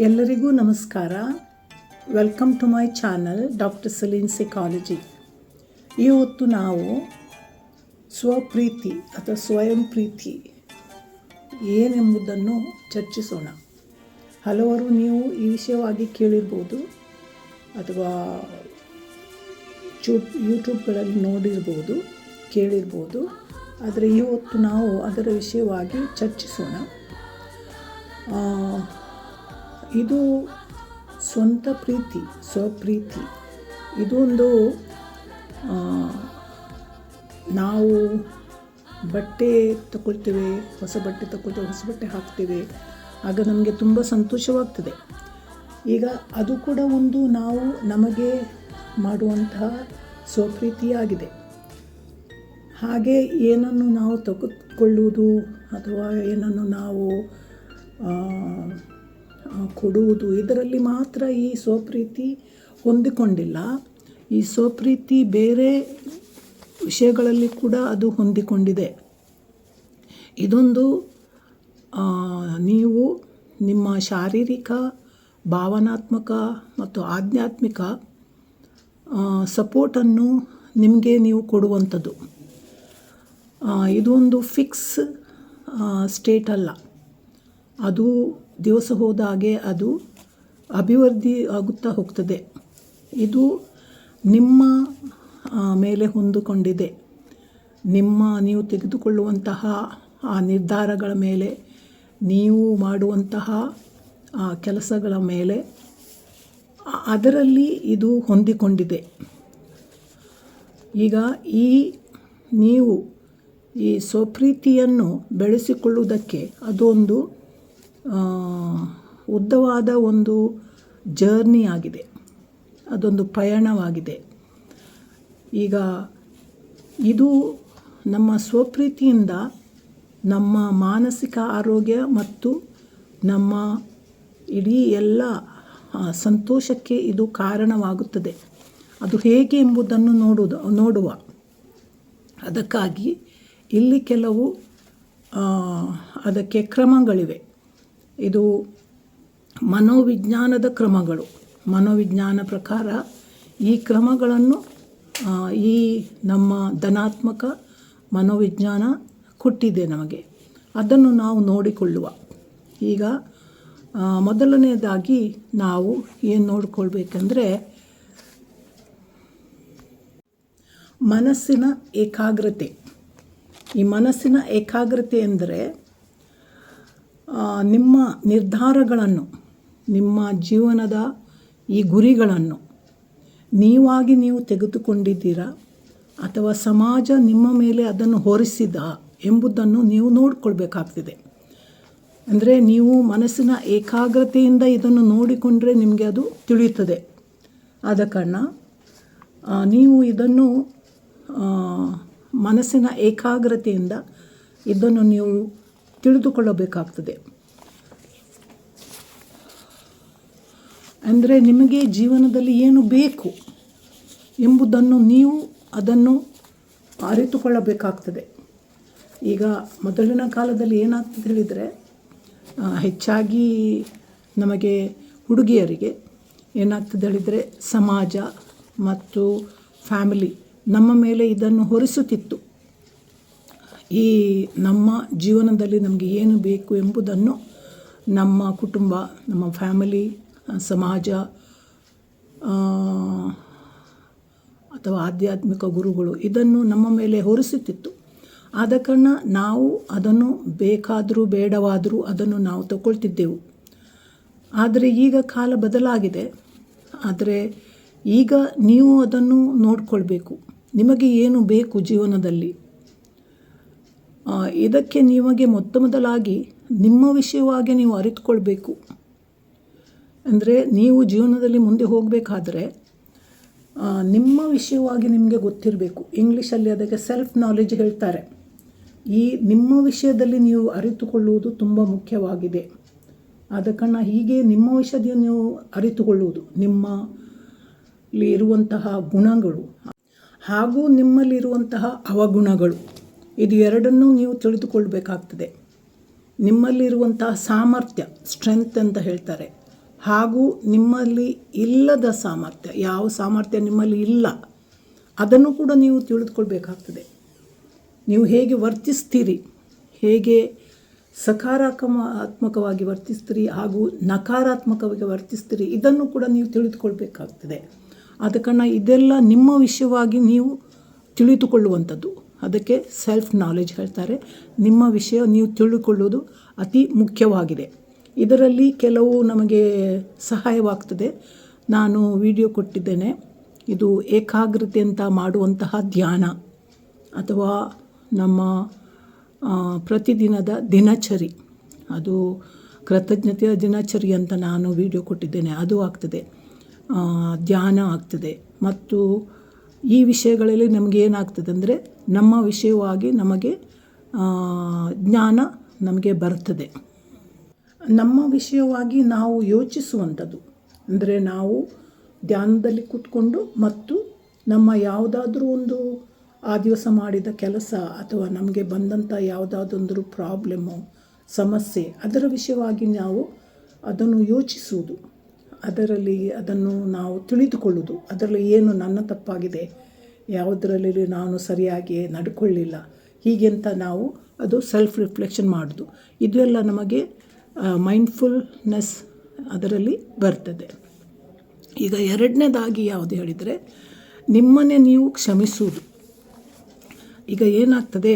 ಎಲ್ಲರಿಗೂ ನಮಸ್ಕಾರ. Welcome to my channel doctor Saleen psychology. ಇವತ್ತು ನಾವು ಸ್ವಪ್ರೀತಿ ಅಥವಾ ಸ್ವಯಂ ಪ್ರೀತಿ ಏನೆಂಬುದನ್ನು ಚರ್ಚಿಸೋಣ. ಹಲವರು ನೀವು ಈ ವಿಷಯವಾಗಿ ಕೇಳಿರ್ಬೋದು ಅಥವಾ ಯೂಟ್ಯೂಬ್ಗಳಲ್ಲಿ ನೋಡಿರ್ಬೋದು, ಕೇಳಿರ್ಬೋದು. ಆದರೆ ಇವತ್ತು ನಾವು ಅದರ ವಿಷಯವಾಗಿ ಚರ್ಚಿಸೋಣ. ಇದು ಸ್ವಂತ ಪ್ರೀತಿ, ಸ್ವಪ್ರೀತಿ. ಇದೊಂದು ನಾವು ಬಟ್ಟೆ ತಗೊಳ್ತೇವೆ, ಹೊಸ ಬಟ್ಟೆ ತಗೊಳ್ತೇವೆ, ಹೊಸ ಬಟ್ಟೆ ಹಾಕ್ತೇವೆ, ಆಗ ನಮಗೆ ತುಂಬ ಸಂತೋಷವಾಗ್ತದೆ. ಈಗ ಅದು ಕೂಡ ಒಂದು ನಾವು ನಮಗೆ ಮಾಡುವಂತಹ ಸ್ವಪ್ರೀತಿಯಾಗಿದೆ. ಹಾಗೆ ಏನನ್ನು ನಾವು ತೆಗೆದುಕೊಳ್ಳುವುದು ಅಥವಾ ಏನನ್ನು ನಾವು ಕೊಡುವುದು, ಇದರಲ್ಲಿ ಮಾತ್ರ ಈ ಸ್ವಪ್ರೀತಿ ಹೊಂದಿಕೊಂಡಿಲ್ಲ. ಈ ಸ್ವಪ್ರೀತಿ ಬೇರೆ ವಿಷಯಗಳಲ್ಲಿ ಕೂಡ ಅದು ಹೊಂದಿಕೊಂಡಿದೆ. ಇದೊಂದು ನೀವು ನಿಮ್ಮ ಶಾರೀರಿಕ, ಭಾವನಾತ್ಮಕ ಮತ್ತು ಆಧ್ಯಾತ್ಮಿಕ ಸಪೋರ್ಟನ್ನು ನಿಮಗೆ ನೀವು ಕೊಡುವಂಥದ್ದು. ಇದೊಂದು ಫಿಕ್ಸ್ ಸ್ಟೇಟ್ ಅಲ್ಲ. ಅದು ದಿವಸ ಹೋದ ಹಾಗೆ ಅದು ಅಭಿವೃದ್ಧಿ ಆಗುತ್ತಾ ಹೋಗ್ತದೆ. ಇದು ನಿಮ್ಮ ಮೇಲೆ ಹೊಂದಿಕೊಂಡಿದೆ. ನೀವು ತೆಗೆದುಕೊಳ್ಳುವಂತಹ ಆ ನಿರ್ಧಾರಗಳ ಮೇಲೆ, ನೀವು ಮಾಡುವಂತಹ ಕೆಲಸಗಳ ಮೇಲೆ, ಅದರಲ್ಲಿ ಇದು ಹೊಂದಿಕೊಂಡಿದೆ. ಈಗ ನೀವು ಈ ಸ್ವಪ್ರೀತಿಯನ್ನು ಬೆಳೆಸಿಕೊಳ್ಳುವುದಕ್ಕೆ ಅದೊಂದು ಉದ್ದವಾದ ಒಂದು ಜರ್ನಿ ಆಗಿದೆ, ಅದೊಂದು ಪಯಣವಾಗಿದೆ. ಈಗ ಇದು ನಮ್ಮ ಸ್ವಪ್ರೀತಿಯಿಂದ ನಮ್ಮ ಮಾನಸಿಕ ಆರೋಗ್ಯ ಮತ್ತು ನಮ್ಮ ಇಡೀ ಎಲ್ಲ ಸಂತೋಷಕ್ಕೆ ಇದು ಕಾರಣವಾಗುತ್ತದೆ. ಅದು ಹೇಗೆ ಎಂಬುದನ್ನು ನೋಡುವ. ಅದಕ್ಕಾಗಿ ಇಲ್ಲಿ ಕೆಲವು ಅದಕ್ಕೆ ಕ್ರಮಗಳಿವೆ. ಇದು ಮನೋವಿಜ್ಞಾನದ ಕ್ರಮಗಳು. ಮನೋವಿಜ್ಞಾನ ಪ್ರಕಾರ ಈ ಕ್ರಮಗಳನ್ನು ಈ ನಮ್ಮ ಧನಾತ್ಮಕ ಮನೋವಿಜ್ಞಾನ ಕೊಟ್ಟಿದೆ ನಮಗೆ. ಅದನ್ನು ನಾವು ನೋಡಿಕೊಳ್ಳುವ. ಈಗ ಮೊದಲನೆಯದಾಗಿ ನಾವು ಏನು ನೋಡಿಕೊಳ್ಬೇಕಂದ್ರೆ ಮನಸ್ಸಿನ ಏಕಾಗ್ರತೆ. ಈ ಮನಸ್ಸಿನ ಏಕಾಗ್ರತೆ ಎಂದರೆ ನಿಮ್ಮ ನಿರ್ಧಾರಗಳನ್ನು, ನಿಮ್ಮ ಜೀವನದ ಈ ಗುರಿಗಳನ್ನು ನೀವಾಗಿ ನೀವು ತೆಗೆದುಕೊಂಡಿದ್ದೀರಾ ಅಥವಾ ಸಮಾಜ ನಿಮ್ಮ ಮೇಲೆ ಅದನ್ನು ಹೊರಿಸಿದ ಎಂಬುದನ್ನು ನೀವು ನೋಡಿಕೊಳ್ಬೇಕಾಗ್ತದೆ. ಅಂದರೆ ನೀವು ಮನಸ್ಸಿನ ಏಕಾಗ್ರತೆಯಿಂದ ಇದನ್ನು ನೋಡಿಕೊಂಡ್ರೆ ನಿಮಗೆ ಅದು ತಿಳಿಯುತ್ತದೆ. ಆದ ಕಾರಣ ನೀವು ಇದನ್ನು ಮನಸ್ಸಿನ ಏಕಾಗ್ರತೆಯಿಂದ ಇದನ್ನು ನೀವು ತಿಳಿದುಕೊಳ್ಳಬೇಕಾಗ್ತದೆ. ಅಂದರೆ ನಿಮಗೆ ಜೀವನದಲ್ಲಿ ಏನು ಬೇಕು ಎಂಬುದನ್ನು ನೀವು ಅದನ್ನು ಅರಿತುಕೊಳ್ಳಬೇಕಾಗ್ತದೆ. ಈಗ ಮೊದಲಿನ ಕಾಲದಲ್ಲಿ ಏನಾಗ್ತದೆ ಹೇಳಿದರೆ, ಹೆಚ್ಚಾಗಿ ನಮಗೆ ಹುಡುಗಿಯರಿಗೆ ಏನಾಗ್ತದೆ ಹೇಳಿದರೆ, ಸಮಾಜ ಮತ್ತು ಫ್ಯಾಮಿಲಿ ನಮ್ಮ ಮೇಲೆ ಇದನ್ನು ಹೊರಿಸುತ್ತಿತ್ತು. ಈ ನಮ್ಮ ಜೀವನದಲ್ಲಿ ನಮಗೆ ಏನು ಬೇಕು ಎಂಬುದನ್ನು ನಮ್ಮ ಕುಟುಂಬ, ನಮ್ಮ ಫ್ಯಾಮಿಲಿ, ಸಮಾಜ ಅಥವಾ ಆಧ್ಯಾತ್ಮಿಕ ಗುರುಗಳು ಇದನ್ನು ನಮ್ಮ ಮೇಲೆ ಹೊರಿಸುತ್ತಿತ್ತು. ಆದ ಕಾರಣ ನಾವು ಅದನ್ನು ಬೇಕಾದರೂ ಬೇಡವಾದರೂ ಅದನ್ನು ನಾವು ತಗೊಳ್ತಿದ್ದೆವು. ಆದರೆ ಈಗ ಕಾಲ ಬದಲಾಗಿದೆ. ಆದರೆ ಈಗ ನೀವು ಅದನ್ನು ನೋಡಿಕೊಳ್ಬೇಕು. ನಿಮಗೆ ಏನು ಬೇಕು ಜೀವನದಲ್ಲಿ, ಇದಕ್ಕೆ ನಿಮಗೆ ಮೊದಲಾಗಿ ನಿಮ್ಮ ವಿಷಯವಾಗಿ ನೀವು ಅರಿತುಕೊಳ್ಬೇಕು. ಅಂದರೆ ನೀವು ಜೀವನದಲ್ಲಿ ಮುಂದೆ ಹೋಗಬೇಕಾದ್ರೆ ನಿಮ್ಮ ವಿಷಯವಾಗಿ ನಿಮಗೆ ಗೊತ್ತಿರಬೇಕು. ಇಂಗ್ಲೀಷಲ್ಲಿ ಅದಕ್ಕೆ ಸೆಲ್ಫ್ ನಾಲೆಜ್ ಹೇಳ್ತಾರೆ. ಈ ನಿಮ್ಮ ವಿಷಯದಲ್ಲಿ ನೀವು ಅರಿತುಕೊಳ್ಳುವುದು ತುಂಬ ಮುಖ್ಯವಾಗಿದೆ. ಆದ ಕಾರಣ ಹೀಗೆ ನಿಮ್ಮ ವಿಷಯದಲ್ಲಿ ನೀವು ಅರಿತುಕೊಳ್ಳುವುದು, ನಿಮ್ಮಲ್ಲಿ ಇರುವಂತಹ ಗುಣಗಳು ಹಾಗೂ ನಿಮ್ಮಲ್ಲಿರುವಂತಹ ಅವಗುಣಗಳು, ಇದು ಎರಡನ್ನೂ ನೀವು ತಿಳಿದುಕೊಳ್ಬೇಕಾಗ್ತದೆ. ನಿಮ್ಮಲ್ಲಿರುವಂತಹ ಸಾಮರ್ಥ್ಯ, ಸ್ಟ್ರೆಂತ್ ಅಂತ ಹೇಳ್ತಾರೆ, ಹಾಗೂ ನಿಮ್ಮಲ್ಲಿ ಇಲ್ಲದ ಸಾಮರ್ಥ್ಯ, ಯಾವ ಸಾಮರ್ಥ್ಯ ನಿಮ್ಮಲ್ಲಿ ಇಲ್ಲ ಅದನ್ನು ಕೂಡ ನೀವು ತಿಳಿದುಕೊಳ್ಬೇಕಾಗ್ತದೆ. ನೀವು ಹೇಗೆ ವರ್ತಿಸ್ತೀರಿ, ಹೇಗೆ ಸಕಾರಾತ್ಮಕವಾಗಿ ವರ್ತಿಸ್ತೀರಿ ಹಾಗೂ ನಕಾರಾತ್ಮಕವಾಗಿ ವರ್ತಿಸ್ತೀರಿ, ಇದನ್ನು ಕೂಡ ನೀವು ತಿಳಿದುಕೊಳ್ಬೇಕಾಗ್ತದೆ. ಆದ ಕಾರಣ ಇದೆಲ್ಲ ನಿಮ್ಮ ವಿಷಯವಾಗಿ ನೀವು ತಿಳಿದುಕೊಳ್ಳುವಂಥದ್ದು. ಅದಕ್ಕೆ ಸೆಲ್ಫ್ ನಾಲೆಜ್ ಹೇಳ್ತಾರೆ. ನಿಮ್ಮ ವಿಷಯ ನೀವು ತಿಳಿದುಕೊಳ್ಳುವುದು ಅತಿ ಮುಖ್ಯವಾಗಿದೆ. ಇದರಲ್ಲಿ ಕೆಲವು ನಮಗೆ ಸಹಾಯವಾಗ್ತದೆ. ನಾನು ವಿಡಿಯೋ ಕೊಟ್ಟಿದ್ದೇನೆ. ಇದು ಏಕಾಗ್ರತೆ ಅಂತ ಮಾಡುವಂತಹ ಧ್ಯಾನ ಅಥವಾ ನಮ್ಮ ಪ್ರತಿದಿನದ ದಿನಚರಿ, ಅದು ಕೃತಜ್ಞತೆಯ ದಿನಚರಿ ಅಂತ ನಾನು ವಿಡಿಯೋ ಕೊಟ್ಟಿದ್ದೇನೆ. ಅದು ಆಗ್ತದೆ, ಧ್ಯಾನ ಆಗ್ತದೆ. ಮತ್ತು ಈ ವಿಷಯಗಳಲ್ಲಿ ನಮಗೆ ಏನಾಗ್ತದೆ ಅಂದರೆ ನಮ್ಮ ವಿಷಯವಾಗಿ ನಮಗೆ ಜ್ಞಾನ ನಮಗೆ ಬರ್ತದೆ. ನಮ್ಮ ವಿಷಯವಾಗಿ ನಾವು ಯೋಚಿಸುವಂಥದ್ದು ಅಂದರೆ ನಾವು ಧ್ಯಾನದಲ್ಲಿ ಕೂತ್ಕೊಂಡು ಮತ್ತು ನಮ್ಮ ಯಾವುದಾದ್ರೂ ಒಂದು ಆ ದಿವಸ ಮಾಡಿದ ಕೆಲಸ ಅಥವಾ ನಮಗೆ ಬಂದಂಥ ಯಾವುದಾದೊಂದು ಪ್ರಾಬ್ಲಮ್ಮು, ಸಮಸ್ಯೆ, ಅದರ ವಿಷಯವಾಗಿ ನಾವು ಅದನ್ನು ಯೋಚಿಸುವುದು, ಅದನ್ನು ನಾವು ತಿಳಿದುಕೊಳ್ಳುವುದು. ಅದರಲ್ಲಿ ಏನು ನನ್ನ ತಪ್ಪಾಗಿದೆ, ಯಾವುದರಲ್ಲಿ ನಾನು ಸರಿಯಾಗಿ ನಡ್ಕೊಳ್ಳಿಲ್ಲ, ಹೀಗೆ ಅಂತ ನಾವು ಅದು ಸೆಲ್ಫ್ ರಿಫ್ಲೆಕ್ಷನ್ ಮಾಡೋದು. ಇದೆಲ್ಲ ನಮಗೆ ಮೈಂಡ್ಫುಲ್ನೆಸ್ ಅದರಲ್ಲಿ ಬರ್ತದೆ. ಈಗ ಎರಡನೇದಾಗಿ ಯಾವುದು ಹೇಳಿದರೆ ನಿಮ್ಮನ್ನೇ ನೀವು ಕ್ಷಮಿಸುವುದು. ಈಗ ಏನಾಗ್ತದೆ,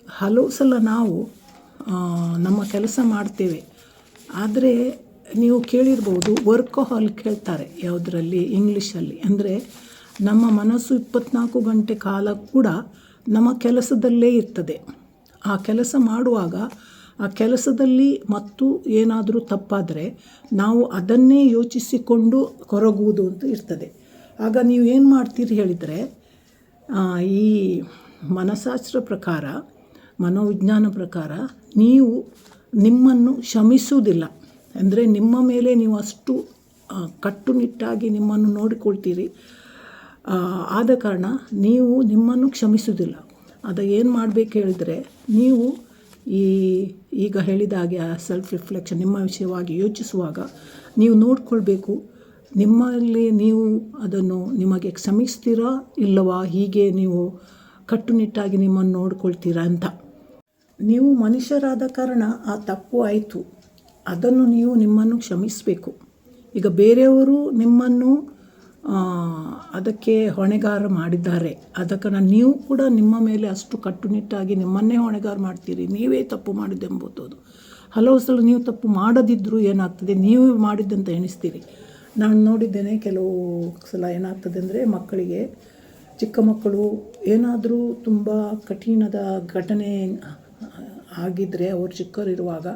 ಹಲವು ಸಲ ನಾವು ನಮ್ಮ ಕೆಲಸ ಮಾಡ್ತೇವೆ, ಆದರೆ ನೀವು ಕೇಳಿರ್ಬೋದು ವರ್ಕೋಹಾಲಿಕ್ ಹೇಳ್ತಾರೆ ಯಾವುದರಲ್ಲಿ, ಇಂಗ್ಲೀಷಲ್ಲಿ. ಅಂದರೆ ನಮ್ಮ ಮನಸ್ಸು 24 ಗಂಟೆ ಕಾಲ ಕೂಡ ನಮ್ಮ ಕೆಲಸದಲ್ಲೇ ಇರ್ತದೆ. ಆ ಕೆಲಸ ಮಾಡುವಾಗ ಆ ಕೆಲಸದಲ್ಲಿ ಮತ್ತು ಏನಾದರೂ ತಪ್ಪಾದರೆ ನಾವು ಅದನ್ನೇ ಯೋಚಿಸಿಕೊಂಡು ಕೊರಗುವುದು ಅಂತ ಇರ್ತದೆ. ಆಗ ನೀವು ಏನು ಮಾಡ್ತೀರಿ ಹೇಳಿದರೆ, ಈ ಮನಃಶಾಸ್ತ್ರ ಪ್ರಕಾರ, ಮನೋವಿಜ್ಞಾನ ಪ್ರಕಾರ ನೀವು ನಿಮ್ಮನ್ನು ಕ್ಷಮಿಸುವುದಿಲ್ಲ. ಅಂದರೆ ನಿಮ್ಮ ಮೇಲೆ ನೀವು ಅಷ್ಟು ಕಟ್ಟುನಿಟ್ಟಾಗಿ ನಿಮ್ಮನ್ನು ನೋಡಿಕೊಳ್ತೀರಿ. ಆದ ಕಾರಣ ನೀವು ನಿಮ್ಮನ್ನು ಕ್ಷಮಿಸುವುದಿಲ್ಲ. ಅದು ಏನು ಮಾಡಬೇಕು ಹೇಳಿದರೆ, ನೀವು ಈಗ ಹೇಳಿದ ಹಾಗೆ ಸೆಲ್ಫ್ ರಿಫ್ಲೆಕ್ಷನ್, ನಿಮ್ಮ ವಿಷಯವಾಗಿ ಯೋಚಿಸುವಾಗ ನೀವು ನೋಡಿಕೊಳ್ಬೇಕು, ನಿಮ್ಮಲ್ಲಿ ನೀವು ಅದನ್ನು ನಿಮಗೆ ಕ್ಷಮಿಸ್ತೀರಾ ಇಲ್ಲವಾ, ಹೀಗೆ ನೀವು ಕಟ್ಟುನಿಟ್ಟಾಗಿ ನಿಮ್ಮನ್ನು ನೋಡ್ಕೊಳ್ತೀರಾ ಅಂತ. ನೀವು ಮನುಷ್ಯರಾದ ಕಾರಣ ಆ ತಪ್ಪು ಆಯಿತು, ಅದನ್ನು ನೀವು ನಿಮ್ಮನ್ನು ಕ್ಷಮಿಸಬೇಕು. ಈಗ ಬೇರೆಯವರು ನಿಮ್ಮನ್ನು ಅದಕ್ಕೆ ಹೊಣೆಗಾರ ಮಾಡಿದ್ದಾರೆ, ಅದಕ್ಕೆ ನೀವು ಕೂಡ ನಿಮ್ಮ ಮೇಲೆ ಅಷ್ಟು ಕಟ್ಟುನಿಟ್ಟಾಗಿ ನಿಮ್ಮನ್ನೇ ಹೊಣೆಗಾರ ಮಾಡ್ತೀರಿ, ನೀವೇ ತಪ್ಪು ಮಾಡಿದ್ದೆಂಬುದು. ಹಲವು ಸಲ ನೀವು ತಪ್ಪು ಮಾಡದಿದ್ದರೂ ಏನಾಗ್ತದೆ, ನೀವು ಮಾಡಿದ್ದಂತ ಎಣಿಸ್ತೀರಿ. ನಾನು ನೋಡಿದ್ದೇನೆ, ಕೆಲವು ಸಲ ಏನಾಗ್ತದೆ ಅಂದರೆ ಮಕ್ಕಳಿಗೆ, ಚಿಕ್ಕ ಮಕ್ಕಳು ಏನಾದರೂ ತುಂಬ ಕಠಿಣದ ಘಟನೆ ಆಗಿದ್ದರೆ, ಅವರು ಚಿಕ್ಕವರಿರುವಾಗ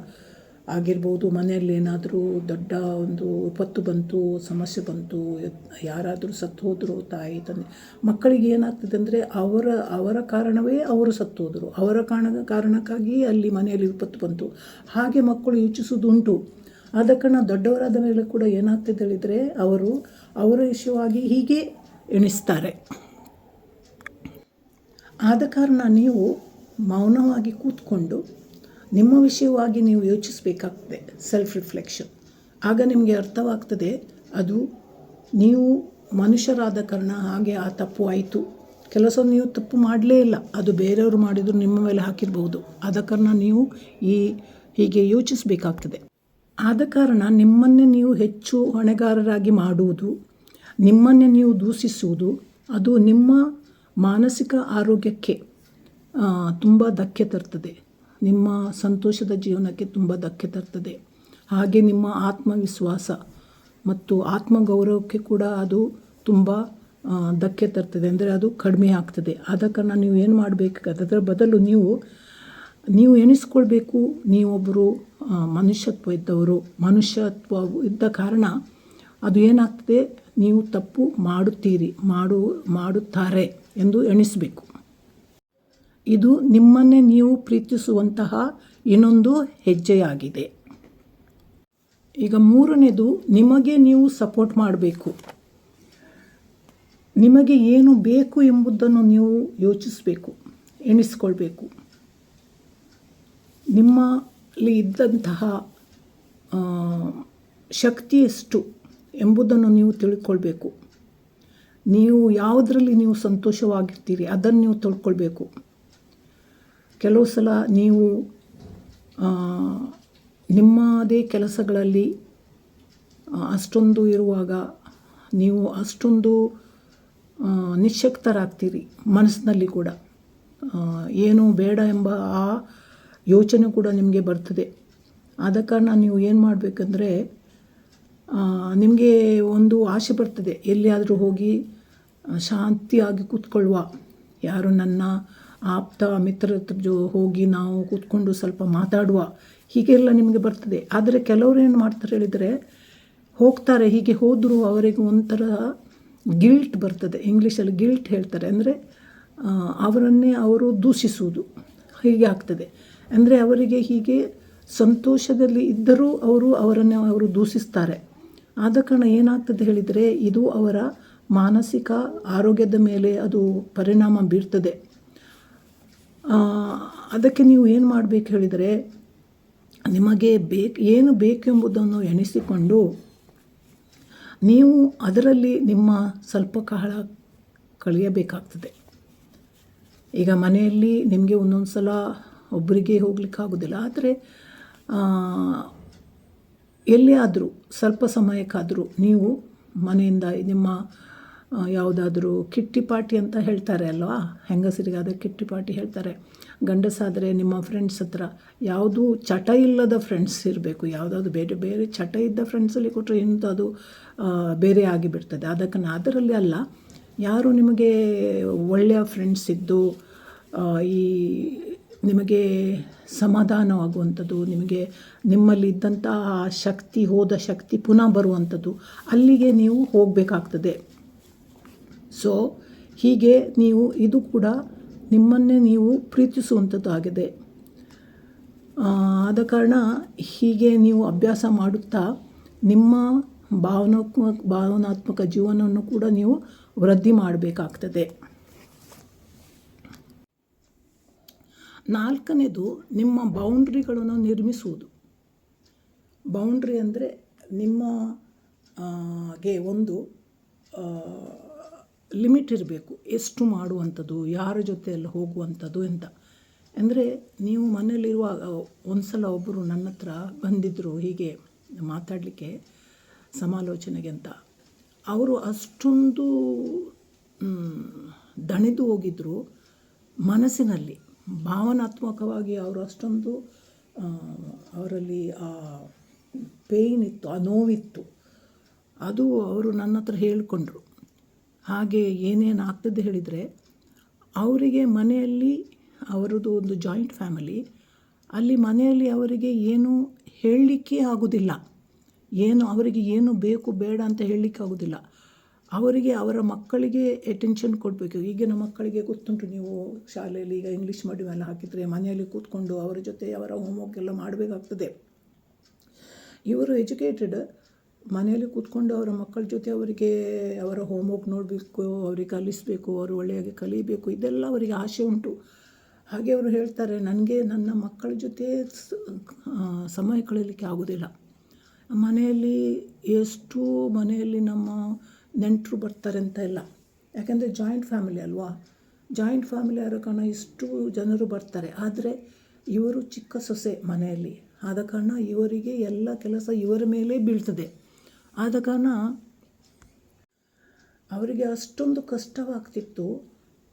ಆಗಿರ್ಬೋದು, ಮನೆಯಲ್ಲಿ ಏನಾದರೂ ದೊಡ್ಡ ಒಂದು ವಿಪತ್ತು ಬಂತು, ಸಮಸ್ಯೆ ಬಂತು, ಯಾರಾದರೂ ಸತ್ತು ಹೋದರು, ತಾಯಿ ತಂದೆ, ಮಕ್ಕಳಿಗೆ ಏನಾಗ್ತದೆ ಅಂದರೆ ಅವರ ಕಾರಣವೇ ಅವರು ಸತ್ತು ಹೋದರು, ಅವರ ಕಾರಣಕ್ಕಾಗಿ ಅಲ್ಲಿ ಮನೆಯಲ್ಲಿ ವಿಪತ್ತು ಬಂತು, ಹಾಗೆ ಮಕ್ಕಳು ಯೋಚಿಸೋದುಂಟು. ಆದ ಕಾರಣ ದೊಡ್ಡವರಾದ ಮೇಲೆ ಕೂಡ ಏನಾಗ್ತದೆ ಹೇಳಿದರೆ ಅವರ ವಿಷಯವಾಗಿ ಹೀಗೆ ಎಣಿಸ್ತಾರೆ. ಆದ ಕಾರಣ ನೀವು ಮೌನವಾಗಿ ಕೂತ್ಕೊಂಡು ನಿಮ್ಮ ವಿಷಯವಾಗಿ ನೀವು ಯೋಚಿಸಬೇಕಾಗ್ತದೆ, ಸೆಲ್ಫ್ ರಿಫ್ಲೆಕ್ಷನ್. ಆಗ ನಿಮಗೆ ಅರ್ಥವಾಗ್ತದೆ, ಅದು ನೀವು ಮನುಷ್ಯರಾದ ಕಾರಣ ಹಾಗೆ ಆ ತಪ್ಪು ಆಯಿತು. ಕೆಲಸ ನೀವು ತಪ್ಪು ಮಾಡಲೇ ಇಲ್ಲ, ಅದು ಬೇರೆಯವರು ಮಾಡಿದರೂ ನಿಮ್ಮ ಮೇಲೆ ಹಾಕಿರ್ಬೋದು. ಆದ ಕಾರಣ ನೀವು ಹೀಗೆ ಯೋಚಿಸಬೇಕಾಗ್ತದೆ. ಆದ ಕಾರಣ ನಿಮ್ಮನ್ನೇ ನೀವು ಹೆಚ್ಚು ಹೊಣೆಗಾರರಾಗಿ ಮಾಡುವುದು, ನಿಮ್ಮನ್ನೇ ನೀವು ದೂಷಿಸುವುದು, ಅದು ನಿಮ್ಮ ಮಾನಸಿಕ ಆರೋಗ್ಯಕ್ಕೆ ತುಂಬ ಧಕ್ಕೆ ತರ್ತದೆ, ನಿಮ್ಮ ಸಂತೋಷದ ಜೀವನಕ್ಕೆ ತುಂಬ ಧಕ್ಕೆ ತರ್ತದೆ. ಹಾಗೆ ನಿಮ್ಮ ಆತ್ಮವಿಶ್ವಾಸ ಮತ್ತು ಆತ್ಮಗೌರವಕ್ಕೆ ಕೂಡ ಅದು ತುಂಬ ಧಕ್ಕೆ ತರ್ತದೆ, ಅಂದರೆ ಅದು ಕಡಿಮೆ ಆಗ್ತದೆ. ಆದ ಕಾರಣ ನೀವು ಏನು ಮಾಡಬೇಕು, ಅದರ ಬದಲು ನೀವು ಎಣಿಸ್ಕೊಳ್ಬೇಕು, ನೀವೊಬ್ಬರು ಮನುಷ್ಯತ್ವ ಇದ್ದವರು, ಮನುಷ್ಯತ್ವ ಇದ್ದ ಕಾರಣ ಅದು ಏನಾಗ್ತದೆ, ನೀವು ತಪ್ಪು ಮಾಡುತ್ತಾರೆ ಎಂದು ಎಣಿಸಬೇಕು. ಇದು ನಿಮ್ಮನ್ನೇ ನೀವು ಪ್ರೀತಿಸುವಂತಹ ಇನ್ನೊಂದು ಹೆಜ್ಜೆಯಾಗಿದೆ. ಈಗ ಮೂರನೇದು, ನಿಮಗೆ ನೀವು ಸಪೋರ್ಟ್ ಮಾಡಬೇಕು. ನಿಮಗೆ ಏನು ಬೇಕು ಎಂಬುದನ್ನು ನೀವು ಯೋಚಿಸಬೇಕು, ಎಣಿಸ್ಕೊಳ್ಬೇಕು. ನಿಮ್ಮಲ್ಲಿ ಇದ್ದಂತಹ ಶಕ್ತಿ ಎಷ್ಟು ಎಂಬುದನ್ನು ನೀವು ತಿಳ್ಕೊಳ್ಬೇಕು. ನೀವು ಯಾವುದರಲ್ಲಿ ನೀವು ಸಂತೋಷವಾಗಿರ್ತೀರಿ ಅದನ್ನು ನೀವು ತಿಳ್ಕೊಳ್ಬೇಕು. ಕೆಲವು ಸಲ ನೀವು ನಿಮ್ಮದೇ ಕೆಲಸಗಳಲ್ಲಿ ಅಷ್ಟೊಂದು ಇರುವಾಗ ನೀವು ಅಷ್ಟೊಂದು ನಿಶ್ಶಕ್ತರಾಗ್ತೀರಿ. ಮನಸ್ಸಿನಲ್ಲಿ ಕೂಡ ಏನು ಬೇಡ ಎಂಬ ಆ ಯೋಚನೆ ಕೂಡ ನಿಮಗೆ ಬರ್ತದೆ. ಆದ ಕಾರಣ ನೀವು ಏನು ಮಾಡಬೇಕಂದ್ರೆ, ನಿಮಗೆ ಒಂದು ಆಸೆ ಬರ್ತದೆ, ಎಲ್ಲಿಯಾದರೂ ಹೋಗಿ ಶಾಂತಿಯಾಗಿ ಕೂತ್ಕೊಳ್ಳುವ, ಯಾರು ನನ್ನ ಆಪ್ತ ಮಿತ್ರರ ಹತ್ರ ಹೋಗಿ ನಾವು ಕೂತ್ಕೊಂಡು ಸ್ವಲ್ಪ ಮಾತಾಡುವ, ಹೀಗೆಲ್ಲ ನಿಮಗೆ ಬರ್ತದೆ. ಆದರೆ ಕೆಲವರು ಏನು ಮಾಡ್ತಾರೆ ಹೇಳಿದರೆ, ಹೋಗ್ತಾರೆ, ಹೀಗೆ ಹೋದರೂ ಅವರಿಗೆ ಒಂಥರ ಗಿಲ್ಟ್ ಬರ್ತದೆ. ಇಂಗ್ಲೀಷಲ್ಲಿ ಗಿಲ್ಟ್ ಹೇಳ್ತಾರೆ, ಅಂದರೆ ಅವರನ್ನೇ ಅವರು ದೂಷಿಸುವುದು, ಹೀಗೆ ಆಗ್ತದೆ. ಅಂದರೆ ಅವರಿಗೆ ಹೀಗೆ ಸಂತೋಷದಲ್ಲಿ ಇದ್ದರೂ ಅವರನ್ನೇ ಅವರು ದೂಷಿಸ್ತಾರೆ. ಆದ ಕಾರಣ ಏನಾಗ್ತದೆ ಹೇಳಿದರೆ, ಇದು ಅವರ ಮಾನಸಿಕ ಆರೋಗ್ಯದ ಮೇಲೆ ಅದು ಪರಿಣಾಮ ಬೀರ್ತದೆ. ಅದಕ್ಕೆ ನೀವು ಏನು ಮಾಡಬೇಕು ಹೇಳಿದರೆ, ನಿಮಗೆ ಏನು ಬೇಕೆಂಬುದನ್ನು ಎಣಿಸಿಕೊಂಡು ನೀವು ಅದರಲ್ಲಿ ನಿಮ್ಮ ಸ್ವಲ್ಪ ಕಾಲ ಕಳೆಯಬೇಕಾಗ್ತದೆ. ಈಗ ಮನೆಯಲ್ಲಿ ನಿಮಗೆ ಒಂದೊಂದು ಸಲ ಒಬ್ಬರಿಗೆ ಹೋಗ್ಲಿಕ್ಕಾಗೋದಿಲ್ಲ, ಆದರೆ ಎಲ್ಲಿಯಾದರೂ ಸ್ವಲ್ಪ ಸಮಯಕ್ಕಾದರೂ ನೀವು ಮನೆಯಿಂದ ನಿಮ್ಮ ಯಾವುದಾದ್ರೂ ಕಿಟ್ಟಿ ಪಾರ್ಟಿ ಅಂತ ಹೇಳ್ತಾರೆ ಅಲ್ವಾ, ಹೆಂಗಸರಿಗಾದರೆ ಕಿಟ್ಟಿ ಪಾರ್ಟಿ ಹೇಳ್ತಾರೆ, ಗಂಡಸಾದರೆ ನಿಮ್ಮ ಫ್ರೆಂಡ್ಸ್ ಹತ್ರ ಯಾವುದೂ ಚಟ ಇಲ್ಲದ ಫ್ರೆಂಡ್ಸ್ ಇರಬೇಕು. ಯಾವುದಾದ್ರು ಬೇರೆ ಬೇರೆ ಚಟ ಇದ್ದ ಫ್ರೆಂಡ್ಸಲ್ಲಿ ಕೊಟ್ಟರೆ ಇಂಥ ಅದು ಬೇರೆ ಆಗಿಬಿಡ್ತದೆ. ಅದರಲ್ಲಿ ಅಲ್ಲ, ಯಾರು ನಿಮಗೆ ಒಳ್ಳೆಯ ಫ್ರೆಂಡ್ಸ್ ಇದ್ದು ಈ ನಿಮಗೆ ಸಮಾಧಾನವಾಗುವಂಥದ್ದು, ನಿಮ್ಮಲ್ಲಿ ಇದ್ದಂತಹ ಶಕ್ತಿ ಹೋದ ಶಕ್ತಿ ಪುನಃ ಬರುವಂಥದ್ದು, ಅಲ್ಲಿಗೆ ನೀವು ಹೋಗಬೇಕಾಗ್ತದೆ. ಸೊ ಹೀಗೆ ನೀವು ಇದು ಕೂಡ ನಿಮ್ಮನ್ನೇ ನೀವು ಪ್ರೀತಿಸುವಂಥದ್ದು ಆಗಿದೆ. ಆದ ಕಾರಣ ಹೀಗೆ ನೀವು ಅಭ್ಯಾಸ ಮಾಡುತ್ತಾ ನಿಮ್ಮ ಭಾವನಾತ್ಮಕ ಜೀವನವನ್ನು ಕೂಡ ನೀವು ವೃದ್ಧಿ ಮಾಡಬೇಕಾಗ್ತದೆ. 4ನೇದು ನಿಮ್ಮ ಬೌಂಡ್ರಿಗಳನ್ನು ನಿರ್ಮಿಸುವುದು. ಬೌಂಡ್ರಿ ಅಂದರೆ ನಿಮಗೆ ಒಂದು ಲಿಮಿಟ್ ಇರಬೇಕು, ಎಷ್ಟು ಮಾಡುವಂಥದ್ದು, ಯಾರ ಜೊತೆಯಲ್ಲಿ ಹೋಗುವಂಥದ್ದು ಅಂತ. ಅಂದರೆ ನೀವು ಮನೆಯಲ್ಲಿರುವಾಗ ಒಂದು ಸಲ ಒಬ್ಬರು ನನ್ನ ಹತ್ರ ಬಂದಿದ್ದರು ಹೀಗೆ ಮಾತಾಡಲಿಕ್ಕೆ, ಸಮಾಲೋಚನೆಗೆ ಅಂತ. ಅವರು ಅಷ್ಟೊಂದು ದಣಿದು ಹೋಗಿದ್ದರು ಮನಸ್ಸಿನಲ್ಲಿ, ಭಾವನಾತ್ಮಕವಾಗಿ ಅವರು ಅಷ್ಟೊಂದು ಅವರಲ್ಲಿ ಆ ಪೇಯ್ನ್ ಇತ್ತು, ಆ ನೋವಿತ್ತು. ಅದು ಅವರು ನನ್ನ ಹತ್ರ ಹೇಳಿಕೊಂಡ್ರು. ಹಾಗೆ ಏನೇನು ಆಗ್ತದೆ ಹೇಳಿದರೆ, ಅವರಿಗೆ ಮನೆಯಲ್ಲಿ ಅವರದ್ದು ಒಂದು ಜಾಯಿಂಟ್ ಫ್ಯಾಮಿಲಿ, ಅಲ್ಲಿ ಮನೆಯಲ್ಲಿ ಅವರಿಗೆ ಏನು ಹೇಳಲಿಕ್ಕೆ ಆಗೋದಿಲ್ಲ, ಅವರಿಗೆ ಏನು ಬೇಕು ಬೇಡ ಅಂತ ಹೇಳಲಿಕ್ಕೆ ಆಗೋದಿಲ್ಲ. ಅವರಿಗೆ ಅವರ ಮಕ್ಕಳಿಗೆ ಅಟೆನ್ಷನ್ ಕೊಡಬೇಕು. ಈಗಿನ ಮಕ್ಕಳಿಗೆ ಗೊತ್ತುಂಟು, ನೀವು ಶಾಲೆಯಲ್ಲಿ ಈಗ ಇಂಗ್ಲೀಷ್ ಮೀಡಿಯಮ್ ಎಲ್ಲ ಹಾಕಿದರೆ ಮನೆಯಲ್ಲಿ ಕೂತ್ಕೊಂಡು ಅವರ ಜೊತೆ ಅವರ ಹೋಮ್ವರ್ಕ್ ಎಲ್ಲ ಮಾಡಬೇಕಾಗ್ತದೆ. ಇವರು ಎಜುಕೇಟೆಡ್, ಮನೆಯಲ್ಲಿ ಕೂತ್ಕೊಂಡು ಅವರ ಮಕ್ಕಳ ಜೊತೆ ಅವರ ಹೋಮ್ವರ್ಕ್ ನೋಡಬೇಕು, ಅವರಿಗೆ ಕಲಿಸಬೇಕು, ಅವರು ಒಳ್ಳೆಯಾಗಿ ಕಲಿಬೇಕು, ಇದೆಲ್ಲ ಅವರಿಗೆ ಆಸೆ ಉಂಟು. ಹಾಗೆ ಅವರು ಹೇಳ್ತಾರೆ, ನನಗೆ ನನ್ನ ಮಕ್ಕಳ ಜೊತೆ ಸಮಯ ಕಳೀಲಿಕ್ಕೆ ಆಗೋದಿಲ್ಲ. ಮನೆಯಲ್ಲಿ ನಮ್ಮ ನೆಂಟರು ಬರ್ತಾರೆ ಅಂತ ಇಲ್ಲ, ಯಾಕೆಂದರೆ ಜಾಯಿಂಟ್ ಫ್ಯಾಮಿಲಿ ಅಲ್ವಾ. ಜಾಯಿಂಟ್ ಫ್ಯಾಮಿಲಿ ಆದ ಕಾರಣ ಇಷ್ಟು ಜನರು ಬರ್ತಾರೆ. ಆದರೆ ಇವರು ಚಿಕ್ಕ ಸೊಸೆ ಮನೆಯಲ್ಲಿ, ಆದ ಕಾರಣ ಇವರಿಗೆ ಎಲ್ಲ ಕೆಲಸ ಇವರ ಮೇಲೆ ಬೀಳ್ತದೆ. ಆದ ಕಾರಣ ಅವರಿಗೆ ಅಷ್ಟೊಂದು ಕಷ್ಟವಾಗ್ತಿತ್ತು